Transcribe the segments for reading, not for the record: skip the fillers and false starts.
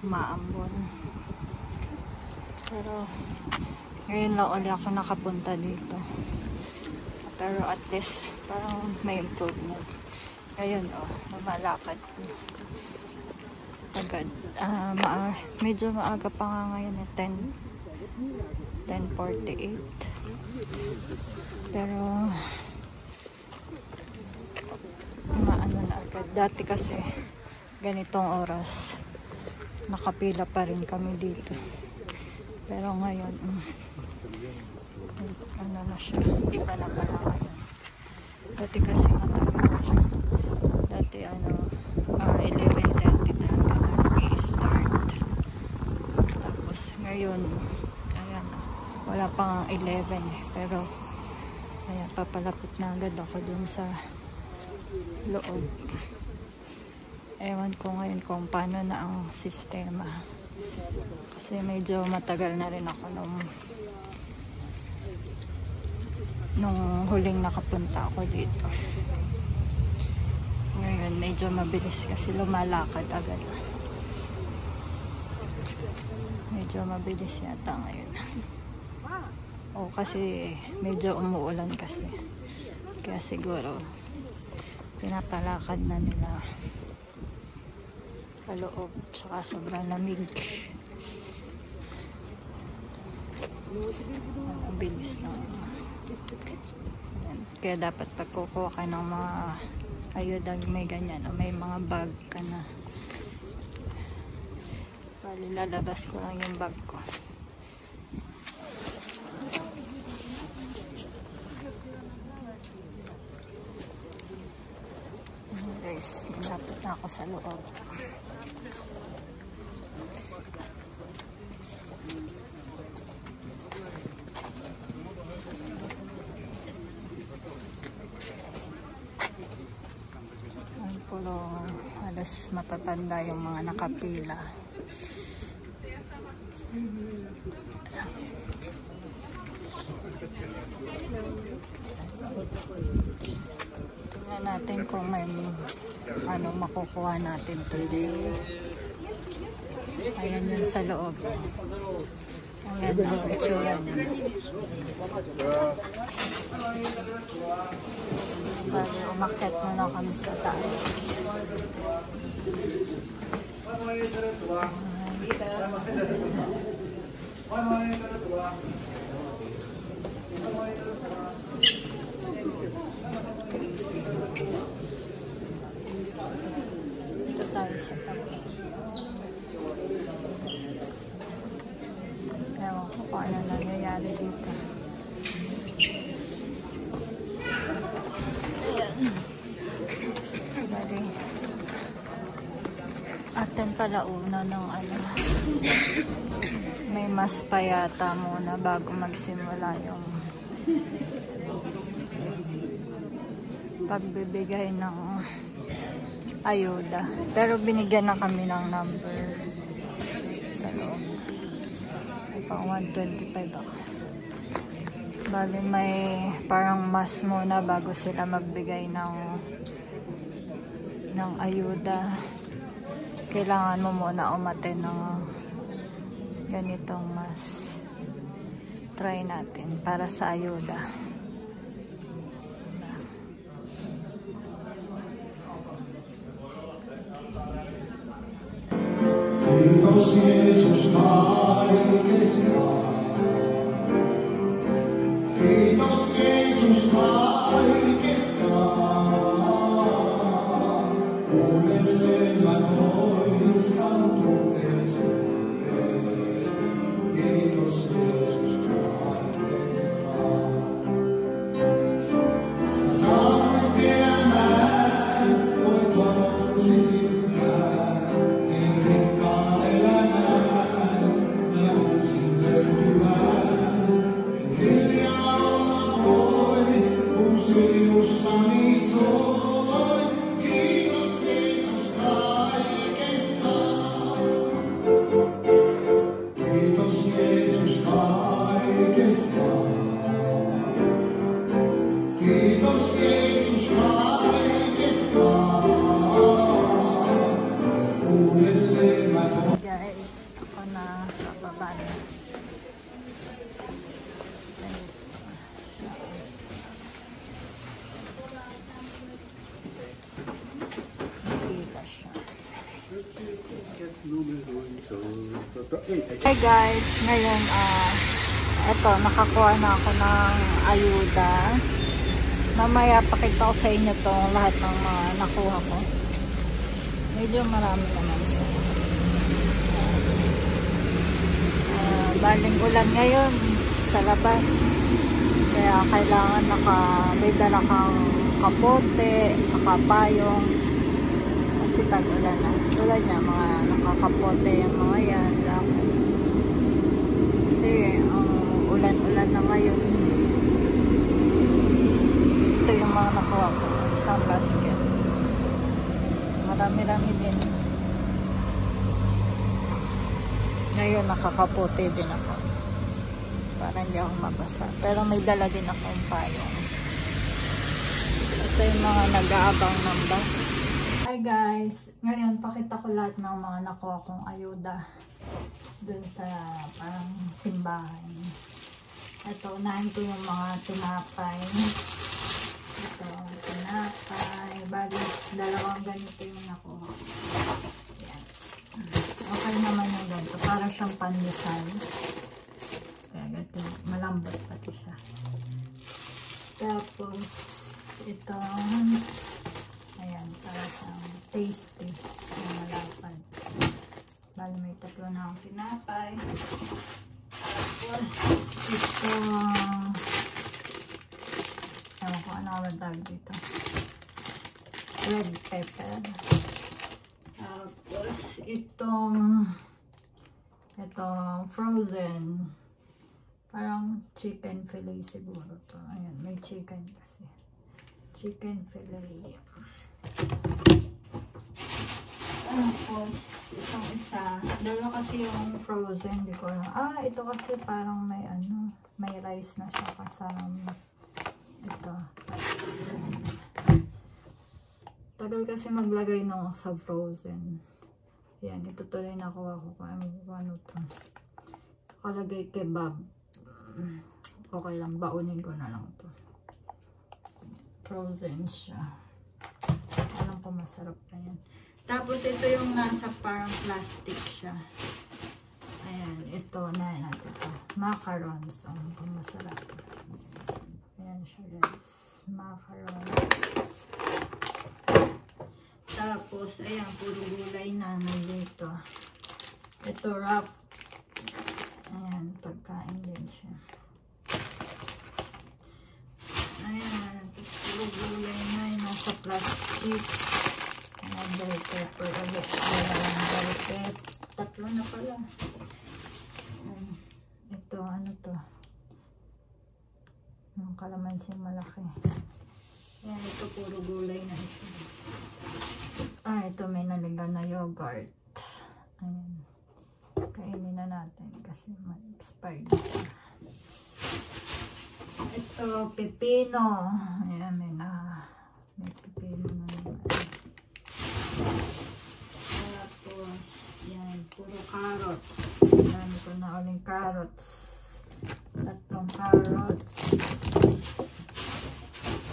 maambon. Pero ngayon lang ulit ako nakapunta dito. Pero at least parang may improvement. Ngayon lumalakad agad. Medyo maaga pa nga ngayon 10:48. Pero maano na agad. Dati kasi ganitong oras nakapila pa rin kami dito. Pero ngayon ano na siya, iba na pala ngayon. Dati kasi matagal siya. Dati 11:30 talaga i-start. Tapos ngayon ayan, wala pang 11 pero ayan, papalapit na agad ako dun sa loob. Ewan ko ngayon kung paano na ang sistema. Kasi medyo matagal na rin ako nung huling nakapunta ako dito. Ngayon medyo mabilis kasi lumalakad agad. Medyo mabilis yata ngayon. Kasi medyo umuulan kasi. Kaya siguro pinapalakad na nila paloob, saka sobrang lamig. Ang bilis na. Kaya dapat pagkukuha ka ng mga ayuda, may ganyan o may mga bag ka na. Lalabas ko lang yung bag ko. Guys, malapit na ako sa loob. Puro halos matatanda yung mga nakapila. Tingnan natin kung may makukuha natin today. Ayan yun sa loob. Ayan ang itsura niya. Bali, umakyat muna kami sa taas. Ito tayo sa tabi. Ewan ko kung ano nangyayari dito. Bali, atin pala una ng may mas payata muna bago magsimula yung pagbibigay ng ayuda. Pero binigyan na kami ng number sa loob. Pang 125 ako. Bali may parang mas muna bago sila magbigay ng ayuda. Kailangan mo muna umaten ng ganitong mas. Try natin para sa ayuda. Hi guys, ngayon eto, nakakuha na ako ng ayuda. Mamaya pakita ko sa inyo to lahat ng mga nakuha ko. Medyo marami naman siya. Baling ulan ngayon sa labas. Kaya kailangan may dala kang kapote, saka payong. Kasi tag-ulan na. Tulad niya, mga nakakapote yung mga yan. Kasi ulan-ulan na ngayon. Ito yung mga nakuha ko. Isang basket. Marami-rami din. Ngayon nakakapote din ako. Para hindi ako mabasa. Pero may dala din akong payong. Ito yung mga nag-aabang ng bus. Hi guys! Ngayon pakita ko lahat ng mga nakuha kong ayuda dun sa parang simbahan. Ito, unahin ko yung mga tinapay. Ito, tinapay. Bali, dalawang ganito yung nakuha. Yan. Okay naman yung ganito. Para siyang pandesal. Kaya ganito, malambot pati siya. Tapos, ito, ayan, para siyang tasty. Malapad. Bali, may tatlo na akong tinapay. Tapos, ito, ewan ko ano ang tawag dito. Red pepper. Tapos, itong frozen. Parang chicken fillet siguro to. Ayan, may chicken kasi. Chicken fillet. Tapos, itong isa. Dalawa kasi yung frozen. Di ko alam. Ito kasi parang may rice na siya kasama. Ito. Tagal kasi maglagay no sa frozen. Yan, ito tuloy nakuha ko. Ano to? Nakalagay kebab. Okay lang, baunin ko na lang to. Frozen siya. Alam ko masarap na yan. Tapos ito yung nasa parang plastic siya. Ayan, ito na natin ito. Macarons. Ang masarap. Ayan siya guys. Macarons. Tapos, ayan, puro gulay na dito. Ito wrap. Ayan, pagkain din siya. Ayan, puro gulay na yung nasa plastic. Ayan, bell pepper ulit. Ayan, bell pepper. Tatlo na pala. Ito, ano to? Yung kalamansing malaki. Ayan, ito puro gulay na ito. Ito may naligaw na yogurt. Ayan. Kainin na natin kasi mag-expired siya. Ito, pepino. Ayan, may pepino na naman. Tapos, yan, puro carrots. Dami ko na uling carrots. 3 carrots.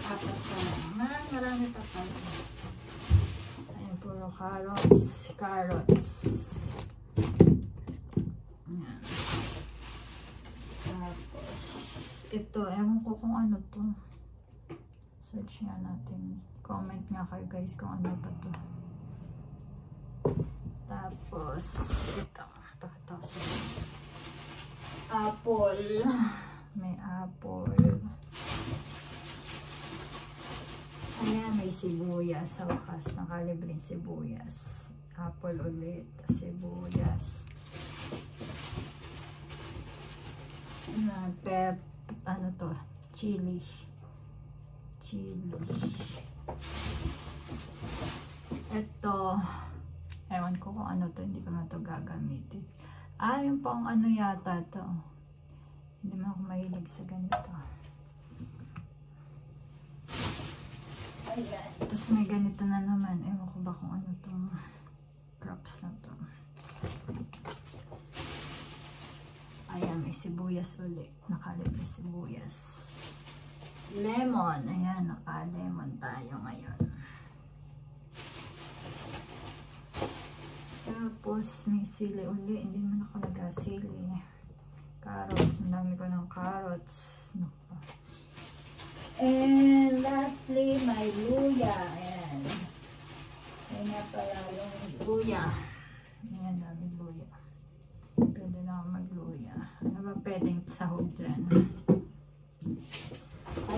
4 pa lang. Marami pa pala. Ayan, puro carrots. Ayan. Tapos, ito, ewan ko kung ano to. Search nga natin. Comment nga kayo guys kung ano pa to. Tapos, ito. Apple. May apple. Ayan, may sibuyas. Sa wakas, nakalibreng sibuyas. Apple ulit. Sibuyas. Ano to? Chili. Ito. Ewan ko kung ano to. Hindi ko na to gagamitin. Yung pang ano yata to. Hindi mo ako mahilig sa ganito. Ayan. Tapos may ganito na naman. Ewan ko ba kung ano tong crops na to. Ayan, may sibuyas ulit. Nakalibre sibuyas. Lemon. Ayan, naka-lemon tayo ngayon. Tapos, may sili uli. Hindi mo nakalagay sili. Carrots. Ang dami ko ng carrots. Naku. And lastly, may luya. Ayan. Ayan na pala yung luya. Ayan, daming luya. Pwede na ako magluya. Ano ba pwedeng sahog dyan?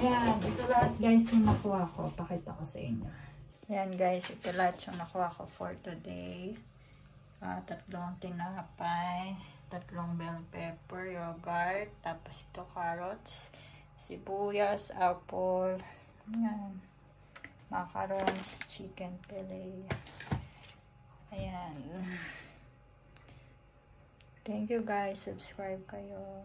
Ayan, ito lahat guys yung nakuha ko. Pakita ko sa inyo. Ayan guys, ito lahat yung nakuha ko for today. 3 tinapay, 3 bell pepper, yogurt, tapos ito carrots, sibuyas, apple, ayan, macarons, chicken fillet. Ayan. Thank you guys. Subscribe kayo.